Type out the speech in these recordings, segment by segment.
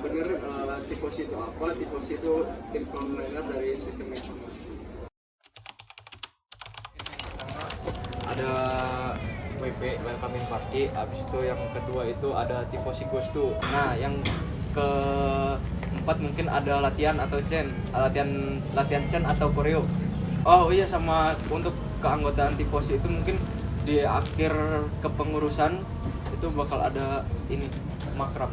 benar tifosi itu apa. Tifosi itu inform liner dari sistem informasi. Ada WP, welcoming party. Habis itu yang kedua itu ada tifosi ghost tuh. Nah, yang keempat mungkin ada latihan atau latihan Chen atau koreo. Oh iya, sama untuk keanggotaan tifosi itu mungkin di akhir kepengurusan itu bakal ada ini makrab.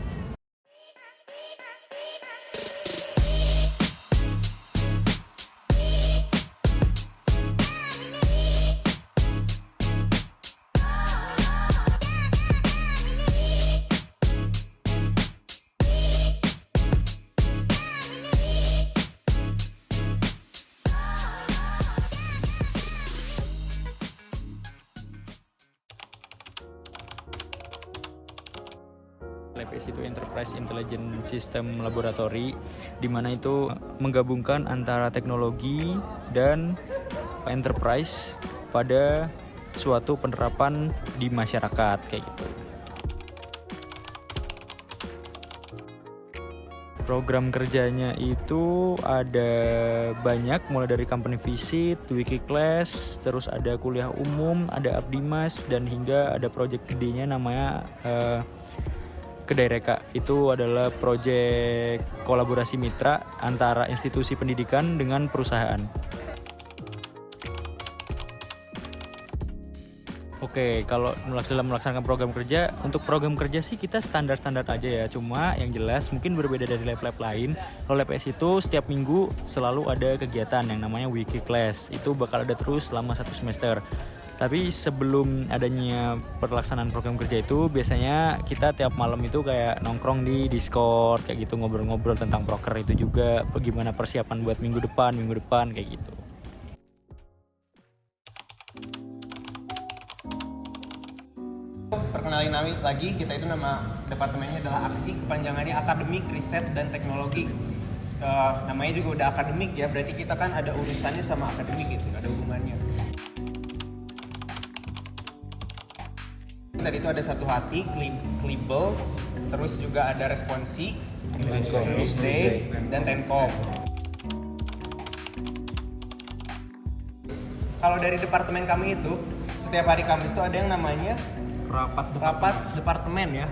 LPS itu Enterprise Intelligence System Laboratory, di mana itu menggabungkan antara teknologi dan enterprise pada suatu penerapan di masyarakat kayak gitu. Program kerjanya itu ada banyak, mulai dari company visit, wiki class, terus ada kuliah umum, ada abdimas, dan hingga ada project gedenya namanya Kedai Reka. Itu adalah proyek kolaborasi mitra antara institusi pendidikan dengan perusahaan. Oke, kalau dalam melaksanakan program kerja, untuk program kerja sih kita standar-standar aja ya. Cuma yang jelas mungkin berbeda dari lab-lab lain. Kalau LPS itu setiap minggu selalu ada kegiatan yang namanya weekly class. Itu bakal ada terus selama 1 semester. Tapi sebelum adanya pelaksanaan program kerja itu, biasanya kita tiap malam itu kayak nongkrong di Discord kayak gitu, ngobrol-ngobrol tentang proker itu juga, bagaimana persiapan buat minggu depan kayak gitu. Perkenalin lagi, kita itu nama departemennya adalah Aksi, kepanjangannya Akademik Riset dan Teknologi. Namanya juga udah akademik ya, berarti kita kan ada urusannya sama akademik gitu, ada hubungannya. Tadi itu ada satu hati, Klibel, terus juga ada responsi, Tuesday, dan Tenkom. Kalau dari departemen kami itu, setiap hari Kamis itu ada yang namanya rapat departemen ya.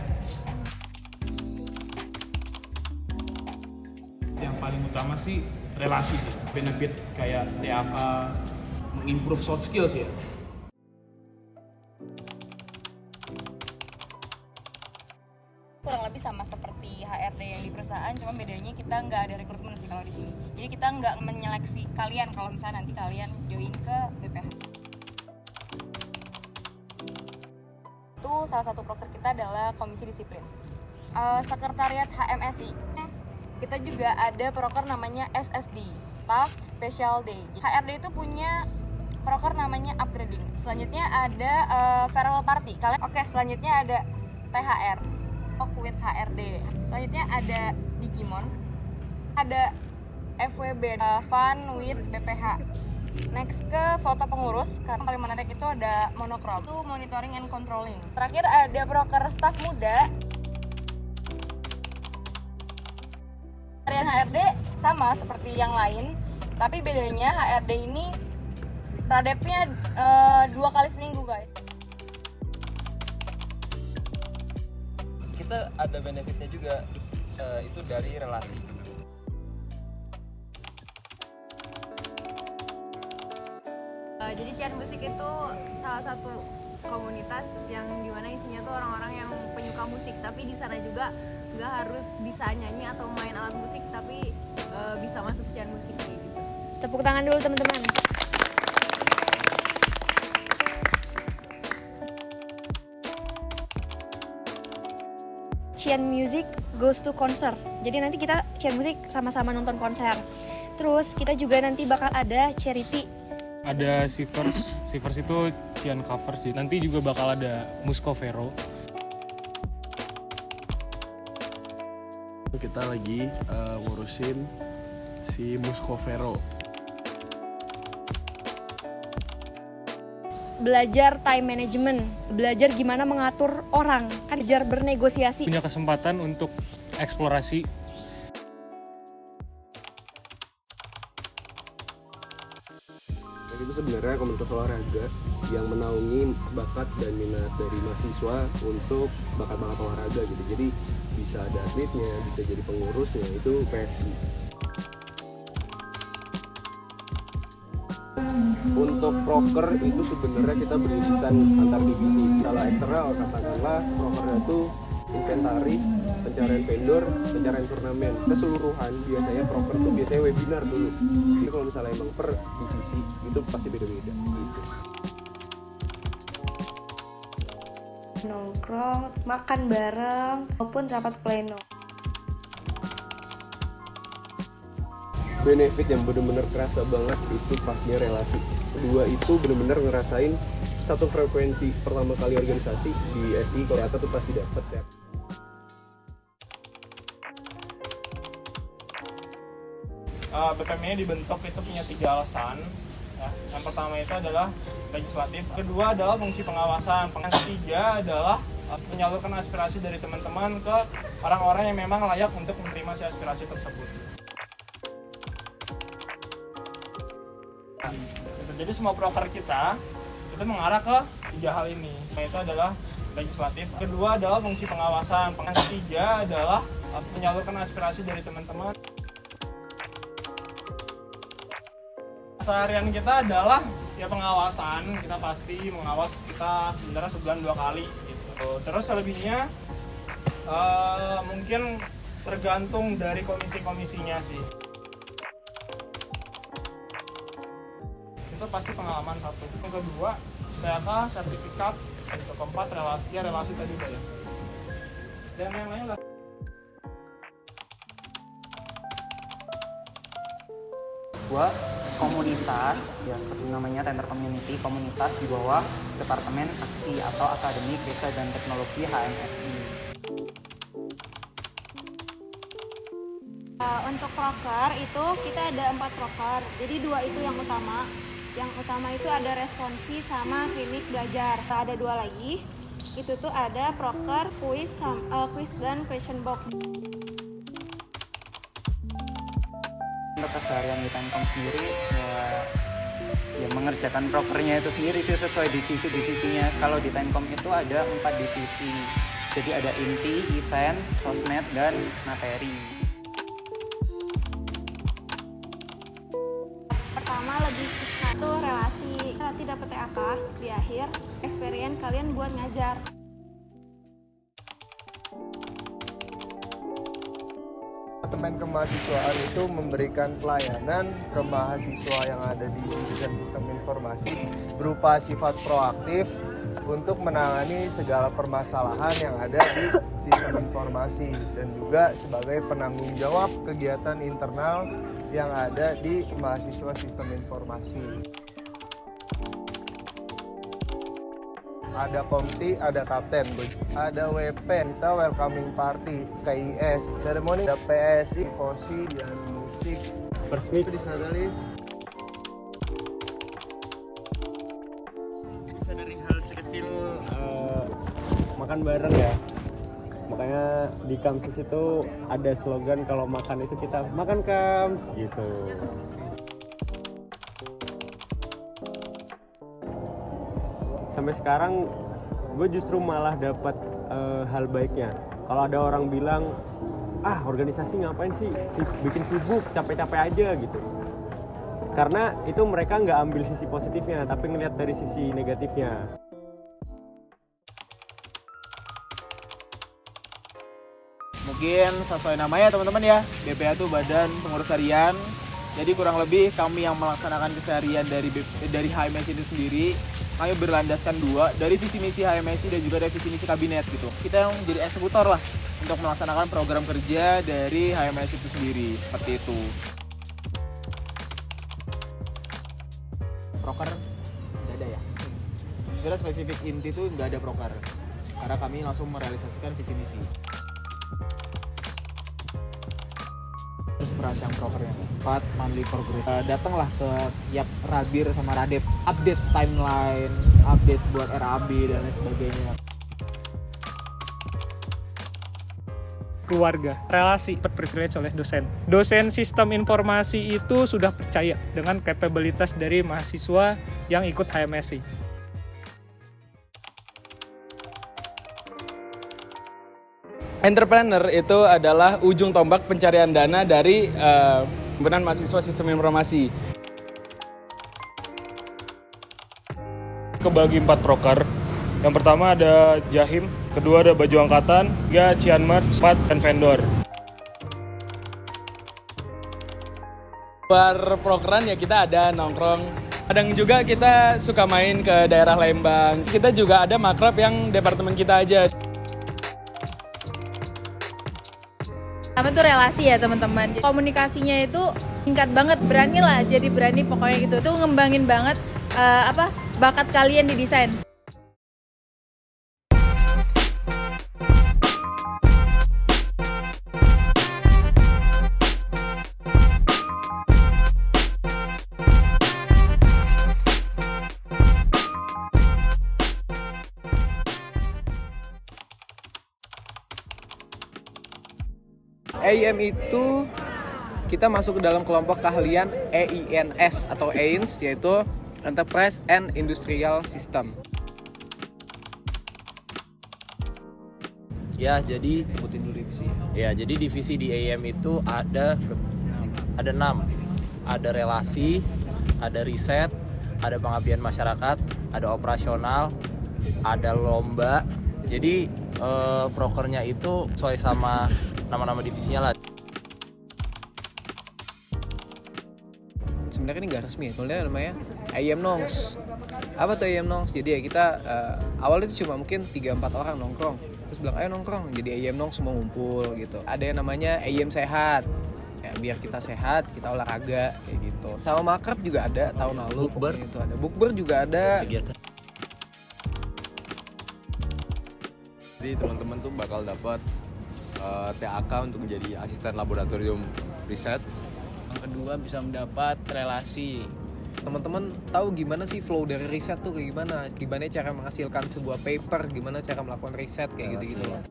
Yang paling utama sih relasi, benefit kayak TAK, mengimprove soft skills ya. Kurang lebih sama seperti HRD yang di perusahaan, cuma bedanya kita nggak ada rekrutmen sih kalau di sini. Jadi kita nggak menyeleksi kalian kalau misalnya nanti kalian join ke BPH. Itu salah satu proker kita adalah komisi disiplin. Sekretariat HMSI. Kita juga ada proker namanya SSD, Staff Special Day. HRD itu punya proker namanya upgrading. Selanjutnya ada farewell party. Selanjutnya ada THR. With HRD. Selanjutnya ada Digimon, ada FWB, Fun with BPH. Next ke foto pengurus, karena paling menarik itu ada monokrom, itu monitoring and controlling. Terakhir ada proker staff muda. Harian HRD sama seperti yang lain, tapi bedanya HRD ini radepnya 2 kali seminggu guys. Kita ada benefitnya juga, itu dari relasi. Jadi Cian Musik itu salah satu komunitas yang dimana isinya tuh orang-orang yang penyuka musik, tapi di sana juga nggak harus bisa nyanyi atau main alat musik, tapi bisa masuk Cian Musik kayak gitu. Tepuk tangan dulu teman-teman. Cian Music goes to concert. Jadi nanti kita Cian Music sama-sama nonton konser. Terus kita juga nanti bakal ada charity. Ada Sivers itu Cian cover sih. Nanti juga bakal ada Muscovero. Kita lagi ngurusin si Muscovero. Belajar time management, belajar gimana mengatur orang, kan belajar bernegosiasi. Punya kesempatan untuk eksplorasi itu sebenarnya komunitas olahraga yang menaungi bakat dan minat dari mahasiswa untuk bakat-bakat olahraga gitu. Jadi bisa ada atletnya, bisa jadi pengurusnya, itu PSI. Untuk proker itu sebenarnya kita beririsan antar divisi. Kalau eksternal katakanlah prokernya itu inventaris, pencarian vendor, pencarian turnamen. Keseluruhan biasanya proker itu biasanya webinar dulu. Jadi kalau misalnya emang per divisi itu pasti beda-beda gitu. Nongkrong, makan bareng, maupun rapat pleno. Benefit yang benar-benar kerasa banget itu pastinya relasi. Kedua itu benar-benar ngerasain satu frekuensi pertama kali organisasi di SI kalau kata tuh pasti dapet ya. BPM-nya dibentuk itu punya 3 alasan. Ya. Yang pertama itu adalah legislatif, kedua adalah fungsi pengawasan, yang ketiga adalah menyalurkan aspirasi dari teman-teman ke orang-orang yang memang layak untuk menerima si aspirasi tersebut. Nah, jadi semua proker kita itu mengarah ke 3 hal ini. Itu adalah legislatif, kedua adalah fungsi pengawasan, yang ketiga adalah menyalurkan aspirasi dari teman-teman. Seharian kita adalah ya pengawasan, kita pasti mengawas kita sebenarnya sebulan 2 kali gitu. Terus selebihnya mungkin tergantung dari komisi-komisinya sih. Itu pasti pengalaman satu. Yang kedua, TAK, sertifikat. Yang keempat, relasi tadi udah ya. Dan yang lain lah. Komunitas, ya seperti namanya Tender Community, komunitas di bawah Departemen Aksi atau Akademik Riset dan Teknologi HMSI. Untuk proker itu kita ada 4 proker, jadi 2 itu yang utama. Yang utama itu ada responsi sama klinik belajar. Ada 2 lagi, itu tuh ada proker, quiz dan question box. Untuk keseharian di Tenkom sendiri ya mengerjakan prokernya itu sendiri sih sesuai divisi-divisinya. Kalau di Tenkom itu ada 4 divisi, jadi ada inti, event, sosmed, dan materi. Pertama lebih satu relasi, nanti dapat TAK di akhir, experience kalian buat ngajar. Departemen Kemahasiswaan itu memberikan pelayanan ke mahasiswa yang ada di jurusan Sistem Informasi berupa sifat proaktif untuk menangani segala permasalahan yang ada di Sistem Informasi dan juga sebagai penanggung jawab kegiatan internal yang ada di mahasiswa Sistem Informasi. Ada komti, ada kapten, ada WP, kita welcoming party, KIS, seremoni, ada PSI, FOSI, dan musik. First meet di Natalis. Bisa dari hal sekecil makan bareng ya. Makanya di Kamsus itu ada slogan kalau makan itu kita makan Kams gitu. Sampai sekarang gue justru malah dapat hal baiknya. Kalau ada orang bilang, organisasi ngapain sih, bikin sibuk, capek-capek aja gitu. Karena itu mereka nggak ambil sisi positifnya, tapi ngelihat dari sisi negatifnya. Mungkin sesuai namanya teman-teman ya, BPA itu Badan Pengurus Harian. Jadi kurang lebih kami yang melaksanakan keseharian dari HMSI itu sendiri, kami berlandaskan 2 dari visi misi HMSI dan juga dari visi misi kabinet gitu. Kita yang menjadi eksekutor lah untuk melaksanakan program kerja dari HMSI itu sendiri, seperti itu. Proker nggak ada ya? Sebenarnya spesifik inti itu nggak ada proker, karena kami langsung merealisasikan visi misi. Terus merancang prokernya, Pat, monthly progress. Datanglah ke tiap Rabir sama Radep, update timeline, update buat RAB dan lain sebagainya. keluarga. Relasi privilege oleh dosen. Dosen sistem informasi itu sudah percaya dengan kapabilitas dari mahasiswa yang ikut HMSI. Entrepreneur itu adalah ujung tombak pencarian dana dari himpunan mahasiswa sistem informasi. Kebagi 4 proker. Yang pertama ada Jahim, kedua ada baju angkatan, 3 Cian Merch, 4 dan vendor. Luar prokeran ya kita ada nongkrong. Kadang juga kita suka main ke daerah Lembang. Kita juga ada makrab yang departemen kita aja. Apa tuh relasi ya teman-teman. Komunikasinya itu tingkat banget, beranilah jadi berani pokoknya gitu. Itu ngembangin banget bakat kalian di desain. AIM itu kita masuk ke dalam kelompok keahlian EINS atau AINS, yaitu Enterprise and Industrial System. Ya, jadi sebutin dulu divisi. Ya, jadi divisi di AIM itu ada 6. Ada relasi, ada riset, ada pengabdian masyarakat, ada operasional, ada lomba. Jadi prokernya itu sesuai sama nama-nama divisinya lah. Sebenarnya ini nggak resmi ya, tulisannya namanya AIM Nongs. Apa tuh AIM Nongs? Jadi ya kita awalnya itu cuma mungkin 3-4 orang nongkrong, terus bilang ayo nongkrong, jadi AIM Nongs semua ngumpul gitu. Ada yang namanya AIM Sehat, ya biar kita sehat, kita olahraga kayak gitu. Sama makrab juga ada tahun lalu. Bukber itu ada, bukber juga ada. Kegiatan. Jadi teman-teman tuh bakal dapat TAK untuk menjadi asisten laboratorium riset. Yang kedua bisa mendapat relasi. Teman-teman tahu gimana sih flow dari riset tuh kayak gimana? Gimana cara menghasilkan sebuah paper, gimana cara melakukan riset kayak gitu-gitu loh.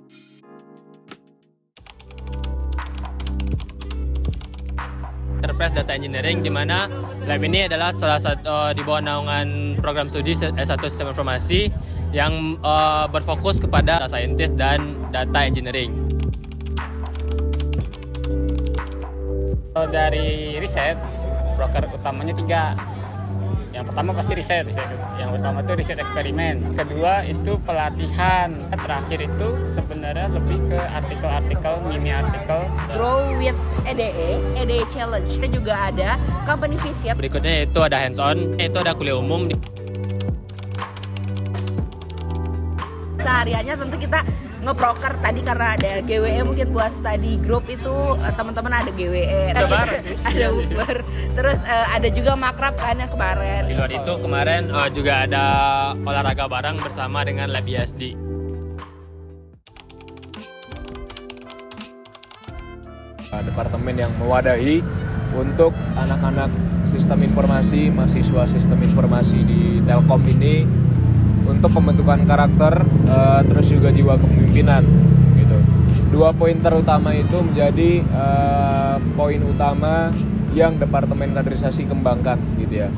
Enterprise Data Engineering, di mana lab ini adalah salah satu di bawah naungan program studi S1 Sistem Informasi yang berfokus kepada data scientist dan data engineering. Dari riset, proker utamanya 3. Yang pertama pasti riset. Yang pertama itu riset eksperimen. Kedua itu pelatihan. Terakhir itu sebenarnya lebih ke artikel-artikel, mini artikel. Grow with EDE Challenge. Kita juga ada company visit. Berikutnya itu ada hands-on, itu ada kuliah umum. Sehariannya tentu kita ngeproker tadi karena ada GWE, mungkin buat study group itu teman-teman ada GWE, ada Uber, terus ada juga makrab kan yang kemarin. Di luar itu kemarin juga ada olahraga bareng bersama dengan Lab ISD. Departemen yang mewadahi untuk anak-anak sistem informasi, mahasiswa sistem informasi di Telkom ini untuk pembentukan karakter, terus juga jiwa kepemimpinan gitu. 2 poin terutama itu menjadi poin utama yang Departemen Kaderisasi kembangkan gitu ya.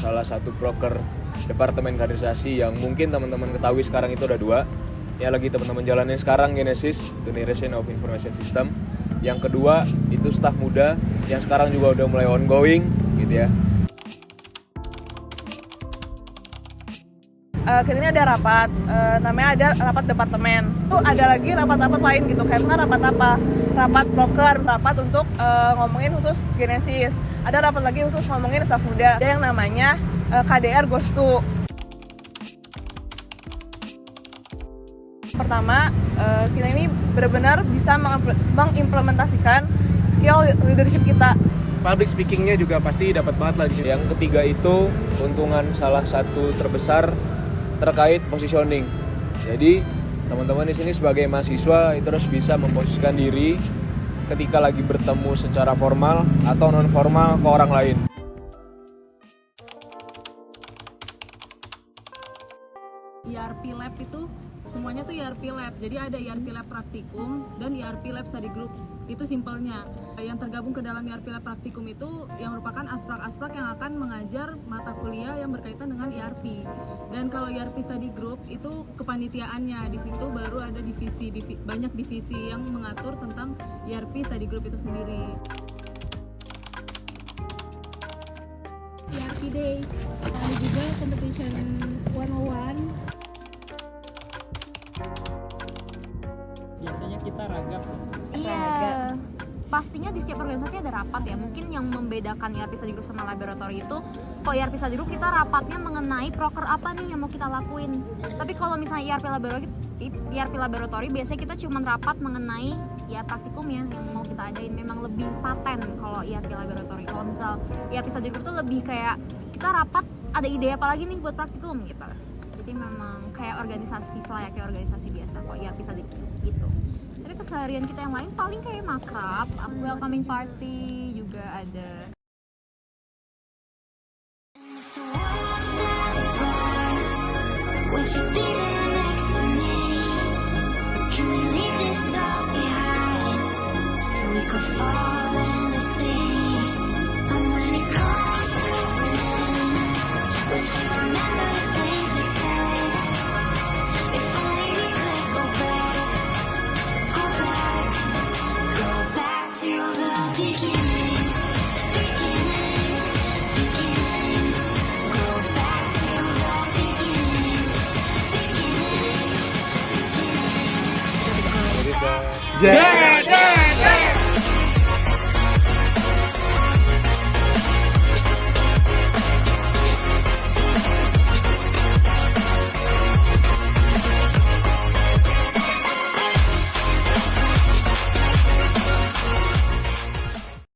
Salah satu proker Departemen Kaderisasi yang mungkin teman-teman ketahui sekarang itu ada 2. Yang lagi teman-teman jalanin sekarang Genesis, Generation of Information System. Yang kedua itu staf muda yang sekarang juga udah mulai ongoing gitu ya. Kita ini ada rapat, namanya ada rapat departemen. Itu ada lagi rapat-rapat lain gitu, karena rapat apa? Rapat proker, rapat untuk ngomongin khusus Genesis. Ada rapat lagi khusus ngomongin staf muda. Ada yang namanya KDR Gostu. Pertama, kita ini benar-benar bisa mengimplementasikan skill leadership kita. Public speakingnya juga pasti dapat banget lah di sini. Yang ketiga itu keuntungan salah satu terbesar terkait positioning. Jadi teman-teman di sini sebagai mahasiswa itu harus bisa memposisikan diri ketika lagi bertemu secara formal atau non formal ke orang lain. ERP Lab itu ERP Lab. Jadi ada ERP Lab Praktikum dan ERP Lab Study Group. Itu simpelnya. Yang tergabung ke dalam ERP Lab Praktikum itu yang merupakan asprak-asprak yang akan mengajar mata kuliah yang berkaitan dengan ERP. Dan kalau ERP Study Group itu kepanitiaannya. Di situ baru ada banyak divisi yang mengatur tentang ERP Study Group itu sendiri. ERP Day, ada juga competition 101. Biasanya kita ragap. Iya. Pastinya di setiap organisasi ada rapat ya. Mungkin yang membedakan ERP Study Group sama laboratory itu, kalau ERP Study Group kita rapatnya mengenai proker apa nih yang mau kita lakuin. Tapi kalau misalnya ERP laboratory biasanya kita cuma rapat mengenai ya praktikum ya yang mau kita adain. Memang lebih paten kalau ERP laboratory. Kalau misal ERP Study Group tuh lebih kayak kita rapat ada ide apa lagi nih buat praktikum gitu. Jadi memang kayak organisasi selayaknya organisasi biasa kok ERP Study Group gitu. Tapi keseharian kita yang lain paling kayak makrab, welcoming party juga ada. Yeah!